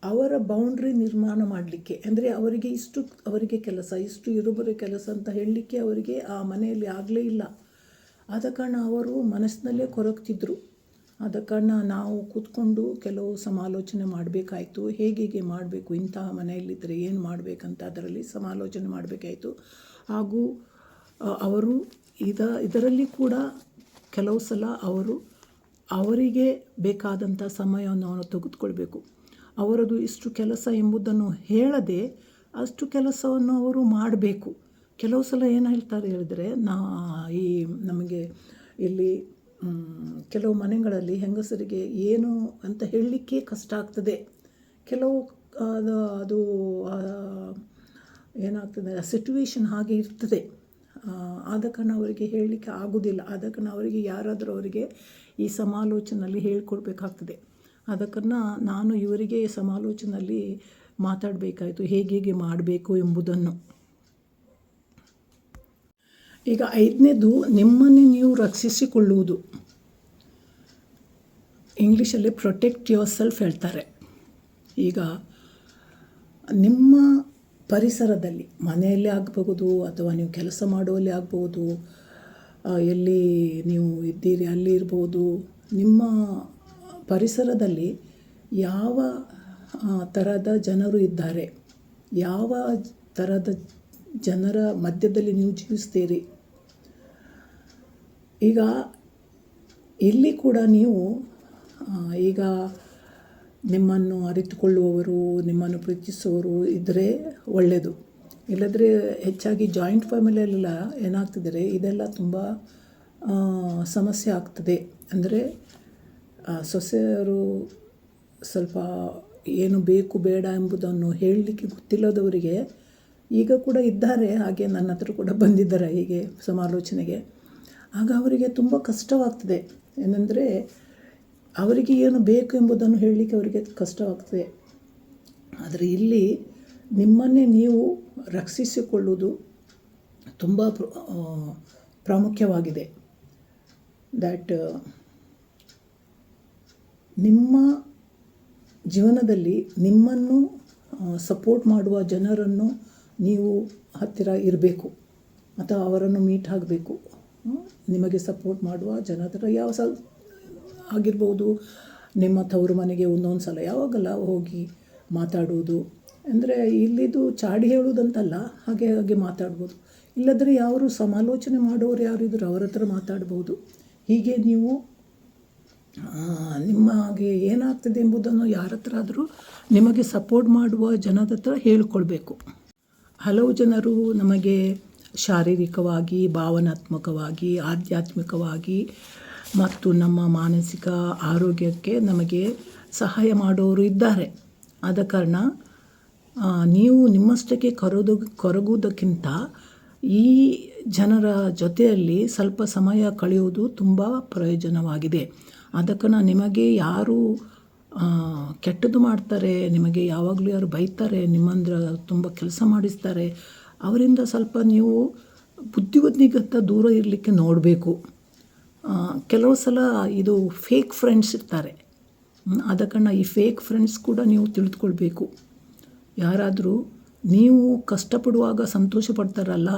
ಅವರ ಬೌಂಡ್ರಿ ನಿರ್ಮಾಣ ಮಾಡಲಿಕ್ಕೆ. ಅಂದರೆ ಅವರಿಗೆ ಕೆಲಸ ಇಷ್ಟು ಇರುಬರ ಕೆಲಸ ಅಂತ ಹೇಳಲಿಕ್ಕೆ ಅವರಿಗೆ ಆ ಮನೆಯಲ್ಲಿ ಆಗಲೇ ಇಲ್ಲ. ಆದ ಕಾರಣ ಅವರು ಮನಸ್ಸಿನಲ್ಲೇ ಕೊರಗ್ತಿದ್ರು. ಆದ ಕಾರಣ ನಾವು ಕೂತ್ಕೊಂಡು ಕೆಲವು ಸಮಾಲೋಚನೆ ಮಾಡಬೇಕಾಯಿತು, ಹೇಗೆ ಮಾಡಬೇಕು, ಇಂತಹ ಮನೆಯಲ್ಲಿದ್ದರೆ ಏನು ಮಾಡಬೇಕಂತ ಅದರಲ್ಲಿ ಸಮಾಲೋಚನೆ ಮಾಡಬೇಕಾಯಿತು. ಹಾಗೂ ಅವರು ಇದರಲ್ಲಿ ಕೂಡ ಕೆಲವು ಸಲ ಅವರಿಗೆ ಬೇಕಾದಂಥ ಸಮಯವನ್ನು ಅವರು ತೆಗೆದುಕೊಳ್ಬೇಕು. ಅವರದು ಇಷ್ಟು ಕೆಲಸ ಎಂಬುದನ್ನು ಹೇಳದೆ ಅಷ್ಟು ಕೆಲಸವನ್ನು ಅವರು ಮಾಡಬೇಕು. ಕೆಲವು ಸಲ ಏನು ಹೇಳ್ತಾರೆ ಹೇಳಿದರೆ, ನಮಗೆ ಇಲ್ಲಿ ಕೆಲವು ಮನೆಗಳಲ್ಲಿ ಹೆಂಗಸರಿಗೆ ಏನು ಅಂತ ಹೇಳಲಿಕ್ಕೆ ಕಷ್ಟ ಆಗ್ತದೆ. ಕೆಲವು ಅದು ಏನಾಗ್ತದೆ, ಆ ಸಿಟುವೇಶನ್ ಹಾಗೆ ಇರ್ತದೆ. ಆದ ಕಾರಣ ಅವರಿಗೆ ಹೇಳಲಿಕ್ಕೆ ಆಗೋದಿಲ್ಲ. ಆದ ಕಾರಣ ಅವರಿಗೆ ಯಾರಾದರೂ ಅವರಿಗೆ ಈ ಸಮಾಲೋಚನೆಯಲ್ಲಿ ಹೇಳ್ಕೊಡ್ಬೇಕಾಗ್ತದೆ. ಆದ ಕಾರಣ ನಾನು ಇವರಿಗೆ ಸಮಾಲೋಚನೆಯಲ್ಲಿ ಮಾತಾಡಬೇಕಾಯಿತು, ಹೇಗೆ ಮಾಡಬೇಕು ಎಂಬುದನ್ನು. ಈಗ 5ನೇದು, ನಿಮ್ಮನ್ನೇ ನೀವು ರಕ್ಷಿಸಿಕೊಳ್ಳುವುದು. ಇಂಗ್ಲೀಷಲ್ಲಿ ಪ್ರೊಟೆಕ್ಟ್ ಯುವರ್ ಸೆಲ್ಫ್ ಹೇಳ್ತಾರೆ. ಈಗ ನಿಮ್ಮ ಪರಿಸರದಲ್ಲಿ, ಮನೆಯಲ್ಲೇ ಆಗಬಹುದು ಅಥವಾ ನೀವು ಕೆಲಸ ಮಾಡುವಲ್ಲಿ ಆಗ್ಬೋದು, ಎಲ್ಲಿ ನೀವು ಇದ್ದೀರಿ ಅಲ್ಲಿ ಇರ್ಬೋದು, ನಿಮ್ಮ ಪರಿಸರದಲ್ಲಿ ಯಾವ ಥರದ ಜನರು ಇದ್ದಾರೆ, ಯಾವ ಥರದ ಜನರ ಮಧ್ಯದಲ್ಲಿ ನೀವು ಜೀವಿಸ್ತೀರಿ. ಈಗ ಇಲ್ಲಿ ಕೂಡ ನೀವು ಈಗ ನಿಮ್ಮನ್ನು ಅರಿತುಕೊಳ್ಳುವವರು, ನಿಮ್ಮನ್ನು ಪ್ರೀತಿಸುವವರು ಇದ್ದರೆ ಒಳ್ಳೆಯದು. ಇಲ್ಲದ್ರೆ ಹೆಚ್ಚಾಗಿ ಜಾಯಿಂಟ್ ಫ್ಯಾಮಿಲಿಯಲ್ಲೆಲ್ಲ ಏನಾಗ್ತಿದ್ದಾರೆ, ಇದೆಲ್ಲ ತುಂಬ ಸಮಸ್ಯೆ ಆಗ್ತದೆ. ಅಂದರೆ ಸೊಸೆಯರು ಸ್ವಲ್ಪ ಏನು ಬೇಕು ಬೇಡ ಎಂಬುದನ್ನು ಹೇಳಲಿಕ್ಕೆ ಗೊತ್ತಿಲ್ಲದವರಿಗೆ ಈಗ ಕೂಡ ಇದ್ದಾರೆ. ಹಾಗೆ ನನ್ನ ಹತ್ರ ಕೂಡ ಬಂದಿದ್ದಾರೆ ಹೀಗೆ ಸಮಾಲೋಚನೆಗೆ. ಆಗ ಅವರಿಗೆ ತುಂಬ ಕಷ್ಟವಾಗ್ತದೆ. ಏನೆಂದರೆ ಅವರಿಗೆ ಏನು ಬೇಕು ಎಂಬುದನ್ನು ಹೇಳಲಿಕ್ಕೆ ಅವರಿಗೆ ಕಷ್ಟವಾಗ್ತದೆ. ಆದರೆ ಇಲ್ಲಿ ನಿಮ್ಮನ್ನೇ ನೀವು ರಕ್ಷಿಸಿಕೊಳ್ಳುವುದು ತುಂಬ ಪ್ರಾಮುಖ್ಯವಾಗಿದೆ. ದ್ಯಾಟ್ ನಿಮ್ಮ ಜೀವನದಲ್ಲಿ ನಿಮ್ಮನ್ನು ಸಪೋರ್ಟ್ ಮಾಡುವ ಜನರನ್ನು ನೀವು ಹತ್ತಿರ ಇರಬೇಕು ಅಥವಾ ಅವರನ್ನು ಮೀಟ್ ಆಗಬೇಕು. ನಿಮಗೆ ಸಪೋರ್ಟ್ ಮಾಡುವ ಜನರ ಯಾವ ಆಗಿರ್ಬೋದು, ನಿಮ್ಮ ತವರು ಮನೆಗೆ ಒಂದೊಂದು ಸಲ ಯಾವಾಗಲ್ಲ ಹೋಗಿ ಮಾತಾಡುವುದು. ಅಂದರೆ ಇಲ್ಲಿದು ಚಾಡಿ ಹೇಳುವುದಂತಲ್ಲ, ಹಾಗೆ ಮಾತಾಡ್ಬೋದು. ಇಲ್ಲದ್ರೆ ಯಾರು ಸಮಾಲೋಚನೆ ಮಾಡೋರು ಯಾರಿದ್ರು ಅವರ ಹತ್ರ ಮಾತಾಡ್ಬೋದು. ಹೀಗೆ ನೀವು ನಿಮಗೆ ಏನಾಗ್ತದೆ ಎಂಬುದನ್ನು ಯಾರ ಹತ್ರ ಆದರೂ ನಿಮಗೆ ಸಪೋರ್ಟ್ ಮಾಡುವ ಜನದ ಹತ್ರ ಹೇಳಿಕೊಳ್ಬೇಕು. ಹಲವು ಜನರು ನಮಗೆ ಶಾರೀರಿಕವಾಗಿ, ಭಾವನಾತ್ಮಕವಾಗಿ, ಆಧ್ಯಾತ್ಮಿಕವಾಗಿ ಮತ್ತು ನಮ್ಮ ಮಾನಸಿಕ ಆರೋಗ್ಯಕ್ಕೆ ನಮಗೆ ಸಹಾಯ ಮಾಡೋರು ಇದ್ದಾರೆ. ಆದ ಕಾರಣ ನೀವು ನಿಮ್ಮಷ್ಟಕ್ಕೆ ಕೊರಗುವುದಕ್ಕಿಂತ ಈ ಜನರ ಜೊತೆಯಲ್ಲಿ ಸ್ವಲ್ಪ ಸಮಯ ಕಳೆಯುವುದು ತುಂಬ ಪ್ರಯೋಜನವಾಗಿದೆ. ಆದ ಕಾರಣ ನಿಮಗೆ ಯಾರು ಕೆಟ್ಟದ್ದು ಮಾಡ್ತಾರೆ, ನಿಮಗೆ ಯಾವಾಗಲೂ ಯಾರು ಬೈತಾರೆ, ನಿಮ್ಮಂದ್ರೆ ತುಂಬ ಕೆಲಸ ಮಾಡಿಸ್ತಾರೆ, ಅವರಿಂದ ಸ್ವಲ್ಪ ನೀವು ಬುದ್ಧಿವಂತಿಕೆಗಿಂತ ದೂರ ಇರಲಿಕ್ಕೆ ನೋಡಬೇಕು. ಕೆಲವು ಸಲ ಇದು ಫೇಕ್ ಫ್ರೆಂಡ್ಸ್ ಇರ್ತಾರೆ. ಆದ ಕಾರಣ ಈ ಫೇಕ್ ಫ್ರೆಂಡ್ಸ್ ಕೂಡ ನೀವು ತಿಳಿದುಕೊಳ್ಬೇಕು. ಯಾರಾದರೂ ನೀವು ಕಷ್ಟಪಡುವಾಗ ಸಂತೋಷ ಪಡ್ತಾರಲ್ಲ,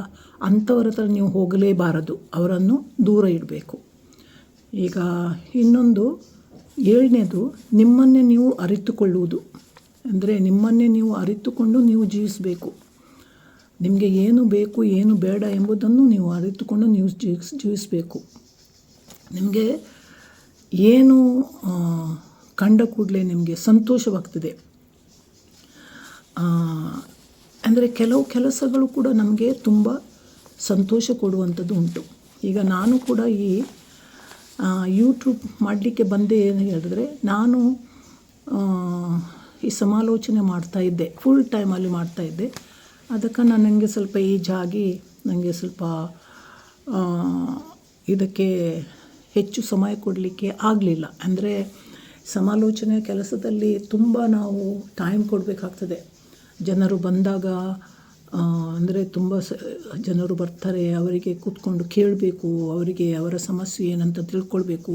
ಅಂಥವ್ರ ಹತ್ರ ನೀವು ಹೋಗಲೇಬಾರದು, ಅವರನ್ನು ದೂರ ಇಡಬೇಕು. ಈಗ ಇನ್ನೊಂದು 7ನೇದು, ನಿಮ್ಮನ್ನೇ ನೀವು ಅರಿತುಕೊಳ್ಳುವುದು. ಅಂದರೆ ನಿಮ್ಮನ್ನೇ ನೀವು ಅರಿತುಕೊಂಡು ನೀವು ಜೀವಿಸಬೇಕು. ನಿಮಗೆ ಏನು ಬೇಕು ಏನು ಬೇಡ ಎಂಬುದನ್ನು ನೀವು ಅರಿತುಕೊಂಡು ನೀವು ಜೀವಿಸಬೇಕು. ನಿಮಗೆ ಏನು ಕಂಡ ಕೂಡಲೇ ನಿಮಗೆ ಸಂತೋಷವಾಗ್ತದೆ. ಅಂದರೆ ಕೆಲವು ಕೆಲಸಗಳು ಕೂಡ ನಮಗೆ ತುಂಬ ಸಂತೋಷ ಕೊಡುವಂಥದ್ದು ಉಂಟು. ಈಗ ನಾನು ಕೂಡ ಈ ಯೂಟ್ಯೂಬ್ ಮಾಡಲಿಕ್ಕೆ ಬಂದೆ ಏನು ಹೇಳಿದ್ರೆ, ನಾನು ಈ ಸಮಾಲೋಚನೆ ಮಾಡ್ತಾಯಿದ್ದೆ, ಫುಲ್ ಟೈಮಲ್ಲಿ ಮಾಡ್ತಾಯಿದ್ದೆ. ಅದಕ್ಕೆ ನನಗೆ ಸ್ವಲ್ಪ ಏಜಾಗಿ ನನಗೆ ಸ್ವಲ್ಪ ಇದಕ್ಕೆ ಹೆಚ್ಚು ಸಮಯ ಕೊಡಲಿಕ್ಕೆ ಆಗಲಿಲ್ಲ. ಅಂದರೆ ಸಮಾಲೋಚನೆ ಕೆಲಸದಲ್ಲಿ ತುಂಬ ನಾವು ಟೈಮ್ ಕೊಡಬೇಕಾಗ್ತದೆ. ಜನರು ಬಂದಾಗ ಅಂದರೆ ತುಂಬ ಜನರು ಬರ್ತಾರೆ, ಅವರಿಗೆ ಕೂತ್ಕೊಂಡು ಕೇಳಬೇಕು, ಅವರಿಗೆ ಅವರ ಸಮಸ್ಯೆ ಏನಂತ ತಿಳ್ಕೊಳ್ಬೇಕು.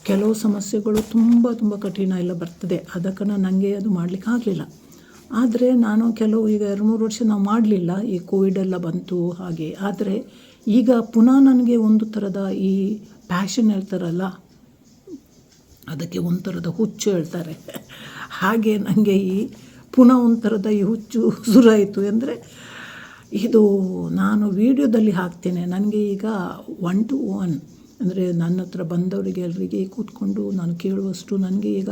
ಕೆಲವು ಸಮಸ್ಯೆಗಳು ತುಂಬ ಕಠಿಣ ಎಲ್ಲ ಬರ್ತದೆ. ಅದಕ್ಕೆ ನನಗೆ ಅದು ಮಾಡಲಿಕ್ಕೆ ಆಗಲಿಲ್ಲ. ಆದರೆ ನಾನು ಕೆಲವು ಈಗ 2-3 ವರ್ಷ ನಾವು ಮಾಡಲಿಲ್ಲ, ಈ ಕೋವಿಡೆಲ್ಲ ಬಂತು ಹಾಗೆ. ಆದರೆ ಈಗ ಪುನಃ ನನಗೆ ಒಂದು ಥರದ ಈ ಪ್ಯಾಷನ್ ಹೇಳ್ತಾರಲ್ಲ, ಅದಕ್ಕೆ ಒಂಥರದ ಹುಚ್ಚು ಹೇಳ್ತಾರೆ, ಹಾಗೆ ನನಗೆ ಈ ಪುನಃ ಒಂಥರದ ಈ ಹುಚ್ಚು ಶುರುವಾಯಿತು. ಅಂದರೆ ಇದು ನಾನು ವಿಡಿಯೋದಲ್ಲಿ ಹಾಕ್ತೇನೆ. ನನಗೆ ಈಗ 1 to 1 ಅಂದರೆ ನನ್ನ ಹತ್ರ ಬಂದವರಿಗೆ ಎಲ್ಲರಿಗೆ ಕೂತ್ಕೊಂಡು ನಾನು ಕೇಳುವಷ್ಟು ನನಗೆ ಈಗ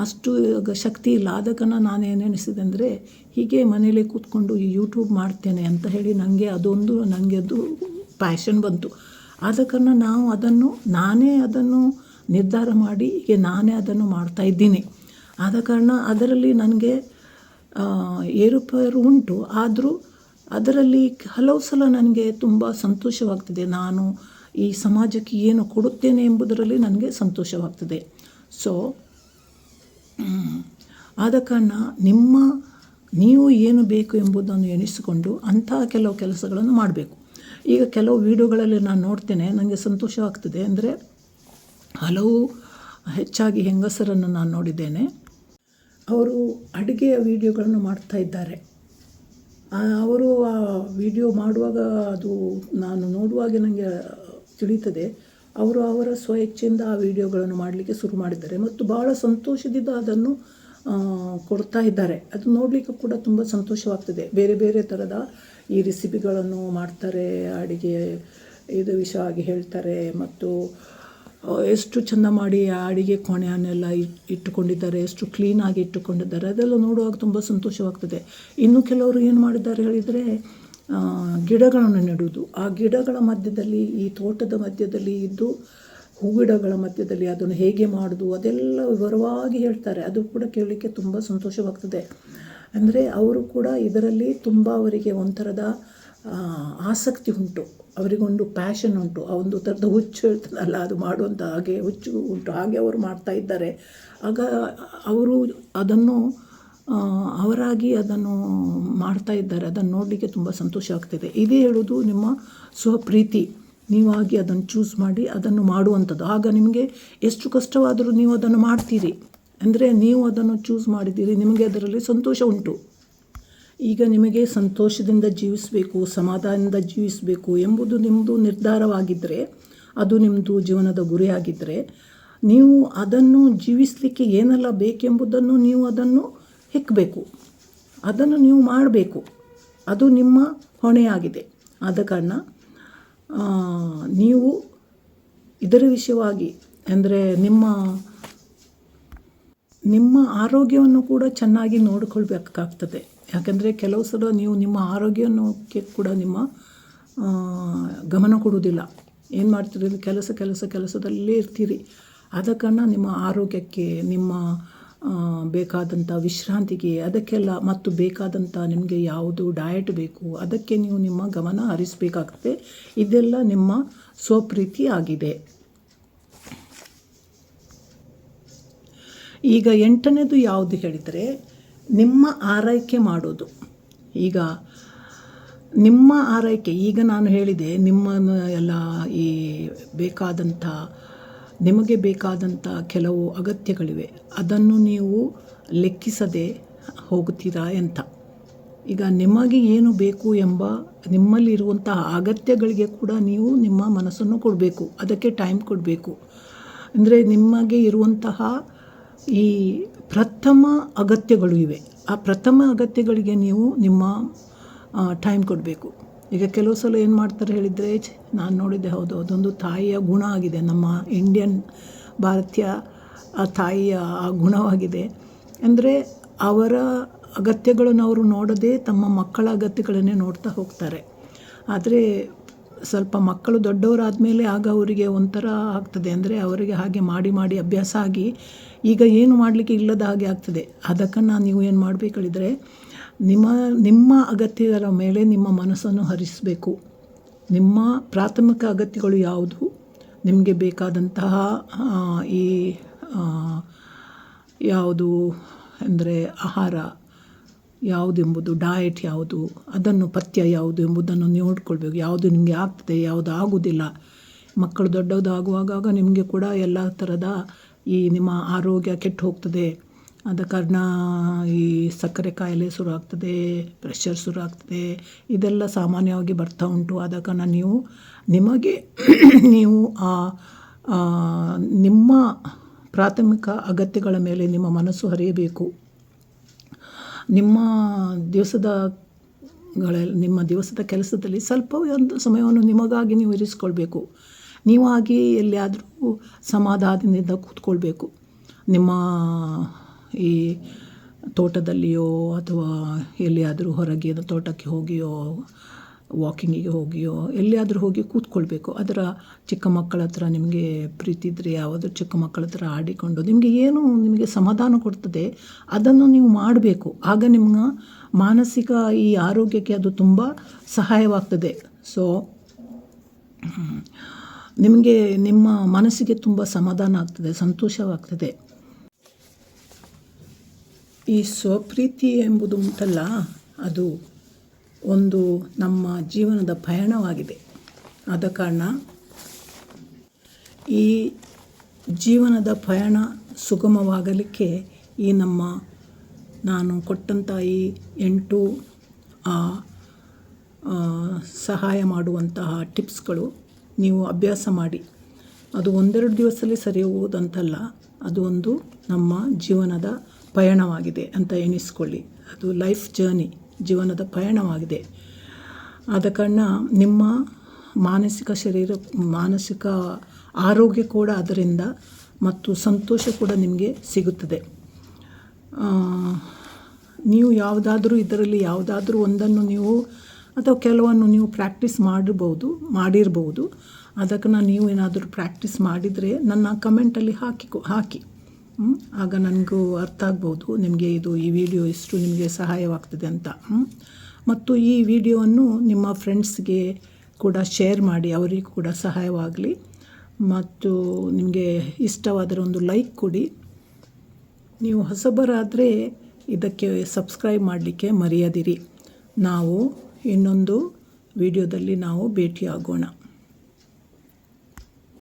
ಅಷ್ಟು ಈಗ ಶಕ್ತಿ ಇಲ್ಲ. ಅದಕ್ಕೆ ನಾನು ಏನೆನಿಸಿದೆ ಅಂದರೆ, ಹೀಗೆ ಮನೇಲೇ ಕೂತ್ಕೊಂಡು ಈ ಯೂಟ್ಯೂಬ್ ಮಾಡ್ತೇನೆ ಅಂತ ಹೇಳಿ ನನಗೆ ಅದು ಪ್ಯಾಷನ್ ಬಂತು. ಆದ ಕಾರಣ ನಾನೇ ಅದನ್ನು ನಿರ್ಧಾರ ಮಾಡಿ ಈಗ ನಾನೇ ಅದನ್ನು ಮಾಡ್ತಾಯಿದ್ದೀನಿ. ಆದ ಕಾರಣ ಅದರಲ್ಲಿ ನನಗೆ ಏರುಪೇರು ಉಂಟು. ಆದರೂ ಅದರಲ್ಲಿ ಹಲವು ಸಲ ನನಗೆ ತುಂಬ ಸಂತೋಷವಾಗ್ತದೆ. ನಾನು ಈ ಸಮಾಜಕ್ಕೆ ಏನು ಕೊಡುತ್ತೇನೆ ಎಂಬುದರಲ್ಲಿ ನನಗೆ ಸಂತೋಷವಾಗ್ತದೆ. ಸೊ ಆದ ಕಾರಣ ನೀವು ಏನು ಬೇಕು ಎಂಬುದನ್ನು ಎಣಿಸಿಕೊಂಡು ಅಂತಹ ಕೆಲವು ಕೆಲಸಗಳನ್ನು ಮಾಡಬೇಕು. ಈಗ ಕೆಲವು ವಿಡಿಯೋಗಳಲ್ಲಿ ನಾನು ನೋಡ್ತೇನೆ, ನನಗೆ ಸಂತೋಷವಾಗ್ತದೆ. ಅಂದರೆ ಹೆಚ್ಚಾಗಿ ಹೆಂಗಸರನ್ನು ನಾನು ನೋಡಿದ್ದೇನೆ, ಅವರು ಅಡುಗೆಯ ವಿಡಿಯೋಗಳನ್ನು ಮಾಡ್ತಾ ಇದ್ದಾರೆ. ಅವರು ಆ ವಿಡಿಯೋ ಮಾಡುವಾಗ ಅದು ನಾನು ನೋಡುವಾಗ ನನಗೆ ತಿಳಿಯುತ್ತದೆ, ಅವರು ಅವರ ಸ್ವಇಚ್ಛೆಯಿಂದ ಆ ವಿಡಿಯೋಗಳನ್ನು ಮಾಡಲಿಕ್ಕೆ ಶುರು ಮಾಡಿದ್ದಾರೆ ಮತ್ತು ಭಾಳ ಸಂತೋಷದಿಂದ ಅದನ್ನು ಕೊಡ್ತಾ ಇದ್ದಾರೆ. ಅದು ನೋಡಲಿಕ್ಕೆ ಕೂಡ ತುಂಬ ಸಂತೋಷವಾಗ್ತದೆ. ಬೇರೆ ಬೇರೆ ಥರದ ಈ ರೆಸಿಪಿಗಳನ್ನು ಮಾಡ್ತಾರೆ, ಅಡುಗೆ ಇದು ವಿಷಯವಾಗಿ ಹೇಳ್ತಾರೆ ಮತ್ತು ಎಷ್ಟು ಚೆಂದ ಮಾಡಿ ಆ ಅಡುಗೆ ಕೋಣೆಯನ್ನೆಲ್ಲ ಇಟ್ಟುಕೊಂಡಿದ್ದಾರೆ, ಎಷ್ಟು ಕ್ಲೀನಾಗಿ ಇಟ್ಟುಕೊಂಡಿದ್ದಾರೆ. ಅದೆಲ್ಲ ನೋಡುವಾಗ ತುಂಬ ಸಂತೋಷವಾಗ್ತದೆ. ಇನ್ನು ಕೆಲವರು ಏನು ಮಾಡಿದ್ದಾರೆ ಹೇಳಿದರೆ, ಗಿಡಗಳನ್ನು ನೆಡುವುದು. ಆ ಗಿಡಗಳ ಮಧ್ಯದಲ್ಲಿ, ಈ ತೋಟದ ಮಧ್ಯದಲ್ಲಿ ಇದ್ದು ಹೂಗಿಡಗಳ ಮಧ್ಯದಲ್ಲಿ ಅದನ್ನು ಹೇಗೆ ಮಾಡೋದು ಅದೆಲ್ಲ ವಿವರವಾಗಿ ಹೇಳ್ತಾರೆ. ಅದು ಕೂಡ ಕೇಳಲಿಕ್ಕೆ ತುಂಬ ಸಂತೋಷವಾಗ್ತದೆ. ಅಂದರೆ ಅವರು ಕೂಡ ಇದರಲ್ಲಿ ತುಂಬ ಅವರಿಗೆ ಒಂಥರದ ಆಸಕ್ತಿ ಉಂಟು, ಅವರಿಗೊಂದು ಪ್ಯಾಷನ್ ಉಂಟು, ಆ ಒಂದು ಥರದ ಹುಚ್ಚು ಹೇಳ್ತಾರಲ್ಲ ಅದು ಮಾಡುವಂಥ ಹಾಗೆ ಹುಚ್ಚು ಉಂಟು, ಹಾಗೆ ಅವರು ಮಾಡ್ತಾ ಇದ್ದಾರೆ. ಆಗ ಅವರು ಅದನ್ನು ಅವರಾಗಿ ಅದನ್ನು ಮಾಡ್ತಾ ಇದ್ದಾರೆ. ಅದನ್ನು ನೋಡಲಿಕ್ಕೆ ತುಂಬ ಸಂತೋಷ ಆಗ್ತದೆ. ಇದೇ ಹೇಳೋದು ನಿಮ್ಮ ಸ್ವಪ್ರೀತಿ, ನೀವಾಗಿ ಅದನ್ನು ಚೂಸ್ ಮಾಡಿ ಅದನ್ನು ಮಾಡುವಂಥದ್ದು. ಆಗ ನಿಮಗೆ ಎಷ್ಟು ಕಷ್ಟವಾದರೂ ನೀವು ಅದನ್ನು ಮಾಡ್ತೀರಿ. ಅಂದರೆ ನೀವು ಅದನ್ನು ಚೂಸ್ ಮಾಡಿದ್ದೀರಿ, ನಿಮಗೆ ಅದರಲ್ಲಿ ಸಂತೋಷ ಉಂಟು. ಈಗ ನಿಮಗೆ ಸಂತೋಷದಿಂದ ಜೀವಿಸಬೇಕು, ಸಮಾಧಾನದಿಂದ ಜೀವಿಸಬೇಕು ಎಂಬುದು ನಿಮ್ಮದು ನಿರ್ಧಾರವಾಗಿದ್ದರೆ, ಅದು ನಿಮ್ಮದು ಜೀವನದ ಗುರಿಯಾಗಿದ್ದರೆ, ನೀವು ಅದನ್ನು ಜೀವಿಸಲಿಕ್ಕೆ ಏನೆಲ್ಲ ಬೇಕೆಂಬುದನ್ನು ನೀವು ಅದನ್ನು ಹೆಕ್ಕಬೇಕು, ಅದನ್ನು ನೀವು ಮಾಡಬೇಕು. ಅದು ನಿಮ್ಮ ಹೊಣೆಯಾಗಿದೆ. ಆದ ಕಾರಣ ನೀವು ಇದರ ವಿಷಯವಾಗಿ ಅಂದರೆ ನಿಮ್ಮ ಆರೋಗ್ಯವನ್ನು ಕೂಡ ಚೆನ್ನಾಗಿ ನೋಡಿಕೊಳ್ಬೇಕಾಗ್ತದೆ. ಯಾಕಂದರೆ ಕೆಲವು ಸಲ ನೀವು ನಿಮ್ಮ ಆರೋಗ್ಯಕ್ಕೆ ಕೂಡ ನಿಮ್ಮ ಗಮನ ಕೊಡುವುದಿಲ್ಲ. ಏನು ಮಾಡ್ತೀರಿ, ಕೆಲಸದಲ್ಲೇ ಇರ್ತೀರಿ. ಆದ ಕಾರಣ ನಿಮ್ಮ ಆರೋಗ್ಯಕ್ಕೆ, ನಿಮ್ಮ ಬೇಕಾದಂಥ ವಿಶ್ರಾಂತಿಗೆ, ಅದಕ್ಕೆಲ್ಲ ಮತ್ತು ಬೇಕಾದಂಥ ನಿಮಗೆ ಯಾವುದು ಡಯಟ್ ಬೇಕು ಅದಕ್ಕೆ ನೀವು ನಿಮ್ಮ ಗಮನ ಹರಿಸಬೇಕಾಗ್ತದೆ. ಇದೆಲ್ಲ ನಿಮ್ಮ ಸ್ವಪ್ರೀತಿ ಆಗಿದೆ. ಈಗ 8ನೇದು ಯಾವುದು ಹೇಳಿದರೆ, ನಿಮ್ಮ ಆರೈಕೆ ಮಾಡೋದು. ಈಗ ನಿಮ್ಮ ಆರೈಕೆ, ಈಗ ನಾನು ಹೇಳಿದೆ ನಿಮ್ಮನ್ನು ಎಲ್ಲ ಈ ನಿಮಗೆ ಬೇಕಾದಂಥ ಕೆಲವು ಅಗತ್ಯಗಳಿವೆ, ಅದನ್ನು ನೀವು ಲೆಕ್ಕಿಸದೆ ಹೋಗುತ್ತೀರಾ ಅಂತ. ಈಗ ನಿಮಗೆ ಏನು ಬೇಕು ಎಂಬ ನಿಮ್ಮಲ್ಲಿರುವಂತಹ ಅಗತ್ಯಗಳಿಗೆ ಕೂಡ ನೀವು ನಿಮ್ಮ ಮನಸ್ಸನ್ನು ಕೊಡಬೇಕು, ಅದಕ್ಕೆ ಟೈಮ್ ಕೊಡಬೇಕು. ಅಂದರೆ ನಿಮಗೆ ಇರುವಂತಹ ಈ ಪ್ರಥಮ ಅಗತ್ಯಗಳು ಇವೆ, ಆ ಪ್ರಥಮ ಅಗತ್ಯಗಳಿಗೆ ನೀವು ನಿಮ್ಮ ಟೈಮ್ ಕೊಡಬೇಕು. ಈಗ ಕೆಲವು ಸಲ ಏನು ಮಾಡ್ತಾರೆ ಹೇಳಿದರೆ, ನಾನು ನೋಡಿದ್ದೆ, ಹೌದು ಅದೊಂದು ತಾಯಿಯ ಗುಣ ಆಗಿದೆ, ನಮ್ಮ ಇಂಡಿಯನ್ ಭಾರತೀಯ ತಾಯಿಯ ಆ ಗುಣವಾಗಿದೆ. ಅಂದರೆ ಅವರ ಅಗತ್ಯಗಳನ್ನು ಅವರು ನೋಡದೆ ತಮ್ಮ ಮಕ್ಕಳ ಅಗತ್ಯಗಳನ್ನೇ ನೋಡ್ತಾ ಹೋಗ್ತಾರೆ. ಆದರೆ ಸ್ವಲ್ಪ ಮಕ್ಕಳು ದೊಡ್ಡವರಾದ ಮೇಲೆ ಆಗ ಅವರಿಗೆ ಒಂಥರ ಆಗ್ತದೆ. ಅಂದರೆ ಅವರಿಗೆ ಹಾಗೆ ಮಾಡಿ ಮಾಡಿ ಅಭ್ಯಾಸ ಆಗಿ ಈಗ ಏನು ಮಾಡಲಿಕ್ಕೆ ಇಲ್ಲದ ಹಾಗೆ ಆಗ್ತದೆ. ಅದಕ್ಕೆ ನೀವು ಏನು ಮಾಡಬೇಕು ಹೇಳಿದರೆ, ನಿಮ್ಮ ಅಗತ್ಯಗಳ ಮೇಲೆ ನಿಮ್ಮ ಮನಸ್ಸನ್ನು ಹರಿಸಬೇಕು. ನಿಮ್ಮ ಪ್ರಾಥಮಿಕ ಅಗತ್ಯಗಳು ಯಾವುದು, ನಿಮಗೆ ಬೇಕಾದಂತಹ ಈ ಯಾವುದು ಅಂದರೆ ಆಹಾರ ಯಾವುದೆಂಬುದು, ಡಯಟ್ ಯಾವುದು, ಅದನ್ನು ಪಥ್ಯ ಯಾವುದು ಎಂಬುದನ್ನು ನೋಡಿಕೊಳ್ಬೇಕು. ಯಾವುದು ನಿಮಗೆ ಆಗ್ತದೆ, ಯಾವುದು ಆಗುವುದಿಲ್ಲ. ಮಕ್ಕಳು ದೊಡ್ಡದಾಗುವಾಗ ನಿಮಗೆ ಕೂಡ ಎಲ್ಲ ಥರದ ಈ ನಿಮ್ಮ ಆರೋಗ್ಯ ಕೆಟ್ಟು ಹೋಗ್ತದೆ. ಆದ ಕಾರಣ ಈ ಸಕ್ಕರೆ ಕಾಯಿಲೆ ಶುರು ಆಗ್ತದೆ, ಪ್ರೆಷರ್ ಶುರು ಆಗ್ತದೆ, ಇದೆಲ್ಲ ಸಾಮಾನ್ಯವಾಗಿ ಬರ್ತಾ ಉಂಟು. ಆದ ಕಾರಣ ನೀವು ನಿಮ್ಮ ಪ್ರಾಥಮಿಕ ಅಗತ್ಯಗಳ ಮೇಲೆ ನಿಮ್ಮ ಮನಸ್ಸು ಹರಿಯಬೇಕು. ನಿಮ್ಮ ದಿವಸದ ಕೆಲಸದಲ್ಲಿ ಸ್ವಲ್ಪ ಒಂದು ಸಮಯವನ್ನು ನಿಮಗಾಗಿ ನೀವು ಇರಿಸ್ಕೊಳ್ಬೇಕು. ನೀವಾಗಿ ಎಲ್ಲಿಯಾದರೂ ಸಮಾಧಾನದಿಂದ ಕೂತ್ಕೊಳ್ಬೇಕು. ನಿಮ್ಮ ಈ ತೋಟದಲ್ಲಿಯೋ ಅಥವಾ ಎಲ್ಲಿಯಾದರೂ ಹೊರಗೆ ತೋಟಕ್ಕೆ ಹೋಗಿಯೋ ವಾಕಿಂಗಿಗೆ ಹೋಗಿಯೋ ಎಲ್ಲಿಯಾದರೂ ಹೋಗಿ ಕೂತ್ಕೊಳ್ಬೇಕು. ಅದರ ಚಿಕ್ಕ ಮಕ್ಕಳ ಹತ್ರ ನಿಮಗೆ ಪ್ರೀತಿ ಇದ್ದರೆ ಯಾವುದೋ ಚಿಕ್ಕ ಮಕ್ಕಳ ಹತ್ರ ಆಡಿಕೊಂಡು ನಿಮಗೆ ಸಮಾಧಾನ ಕೊಡ್ತದೆ ಅದನ್ನು ನೀವು ಮಾಡಬೇಕು. ಆಗ ನಿಮ್ಮ ಮಾನಸಿಕ ಈ ಆರೋಗ್ಯಕ್ಕೆ ಅದು ತುಂಬ ಸಹಾಯವಾಗ್ತದೆ. ಸೊ ನಿಮಗೆ ನಿಮ್ಮ ಮನಸ್ಸಿಗೆ ತುಂಬ ಸಮಾಧಾನ ಆಗ್ತದೆ, ಸಂತೋಷವಾಗ್ತದೆ. ಈ ಸ್ವಪ್ರೀತಿ ಎಂಬುದು ಉಂಟಲ್ಲ, ಅದು ಒಂದು ನಮ್ಮ ಜೀವನದ ಪಯಣವಾಗಿದೆ. ಆದ ಕಾರಣ ಈ ಜೀವನದ ಪಯಣ ಸುಗಮವಾಗಲಿಕ್ಕೆ ಈ ನಾನು ಕೊಟ್ಟಂಥ ಈ 8 ಸಹಾಯ ಮಾಡುವಂತಹ ಟಿಪ್ಸ್ಗಳು ನೀವು ಅಭ್ಯಾಸ ಮಾಡಿ. ಅದು 1-2 ದಿವಸದಲ್ಲಿ ಸರಿ ಹೋಗೋದಂತಲ್ಲ, ಅದು ಒಂದು ನಮ್ಮ ಜೀವನದ ಪಯಣವಾಗಿದೆ ಅಂತ ಎಣಿಸ್ಕೊಳ್ಳಿ. ಅದು ಲೈಫ್ ಜರ್ನಿ, ಜೀವನದ ಪಯಣವಾಗಿದೆ. ಆದ ಕಾರಣ ನಿಮ್ಮ ಮಾನಸಿಕ ಆರೋಗ್ಯ ಕೂಡ ಅದರಿಂದ ಮತ್ತು ಸಂತೋಷ ಕೂಡ ನಿಮಗೆ ಸಿಗುತ್ತದೆ. ನೀವು ಇದರಲ್ಲಿ ಯಾವುದಾದ್ರೂ ಒಂದನ್ನು ನೀವು ಅಥವಾ ಕೆಲವನ್ನು ನೀವು ಪ್ರಾಕ್ಟೀಸ್ ಮಾಡಿರ್ಬೋದು. ಅದಕ್ಕೆ ನೀವು ಏನಾದರೂ ಪ್ರಾಕ್ಟೀಸ್ ಮಾಡಿದರೆ ನನ್ನ ಕಮೆಂಟಲ್ಲಿ ಹಾಕಿ ಆಗ ನನಗೂ ಅರ್ಥ ಆಗ್ಬೋದು ನಿಮಗೆ ಈ ವಿಡಿಯೋ ಎಷ್ಟು ನಿಮಗೆ ಸಹಾಯವಾಗ್ತದೆ ಅಂತ. ಮತ್ತು ಈ ವಿಡಿಯೋವನ್ನು ನಿಮ್ಮ ಫ್ರೆಂಡ್ಸ್ಗೆ ಕೂಡ ಶೇರ್ ಮಾಡಿ, ಅವರಿಗೂ ಕೂಡ ಸಹಾಯವಾಗಲಿ. ಮತ್ತು ನಿಮಗೆ ಇಷ್ಟವಾದರೆ ಒಂದು ಲೈಕ್ ಕೊಡಿ. ನೀವು ಹೊಸಬರಾದರೆ ಇದಕ್ಕೆ ಸಬ್ಸ್ಕ್ರೈಬ್ ಮಾಡಲಿಕ್ಕೆ ಮರೆಯದಿರಿ. ನಾವು ಇನ್ನೊಂದು ವಿಡಿಯೋದಲ್ಲಿ ಭೇಟಿಯಾಗೋಣ.